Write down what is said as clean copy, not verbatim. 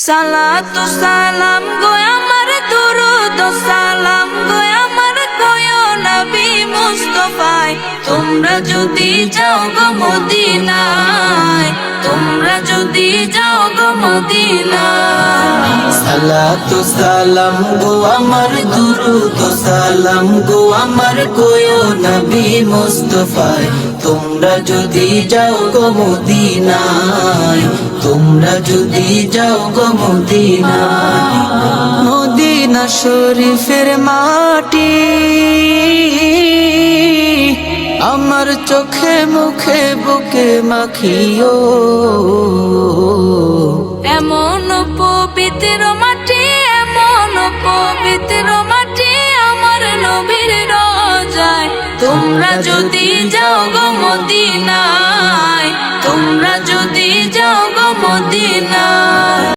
সালাতু সালাম গো আমার দুরুদ সালাম গো আমার কয়ো নবী মুস্তাফায় তোমরা যদি যাও গো মদিনায় তোমরা যদি যাও গো মদিনায় সালাতু সালাম গো আমার দুরুদ সালাম গো আমার কয়ো নবী মুস্তাফায় তোমরা যদি যাও গো মদিনায় তোমরা যদি যাও গো মদিনায় মদিনা শরীফের মাটি আমার চোখে মুখে বুকে মাখিও এমন পবিত্র মাটি এমন পবিত্র মাটি আমার নবীর রোজায় তোমরা যদি যাও গো মদিনায় তোমরা যদি যাও গো মদিনায়